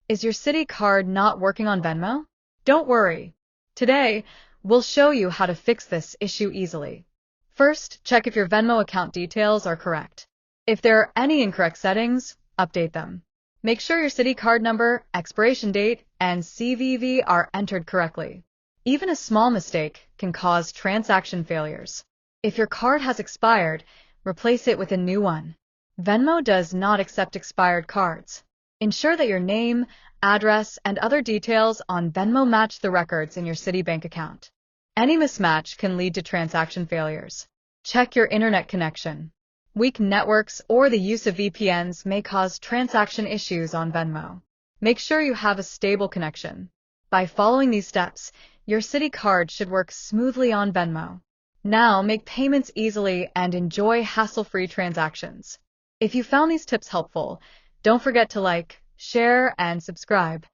Is your Citi card not working on Venmo? Don't worry. Today, we'll show you how to fix this issue easily. First, check if your Venmo account details are correct. If there are any incorrect settings, update them. Make sure your Citi card number, expiration date, and CVV are entered correctly. Even a small mistake can cause transaction failures. If your card has expired, replace it with a new one. Venmo does not accept expired cards. Ensure that your name, address, and other details on Venmo match the records in your Citibank account. Any mismatch can lead to transaction failures. Check your internet connection. Weak networks or the use of VPNs may cause transaction issues on Venmo. Make sure you have a stable connection. By following these steps, your Citi card should work smoothly on Venmo. Now, make payments easily and enjoy hassle-free transactions. If you found these tips helpful, don't forget to like, share, and subscribe.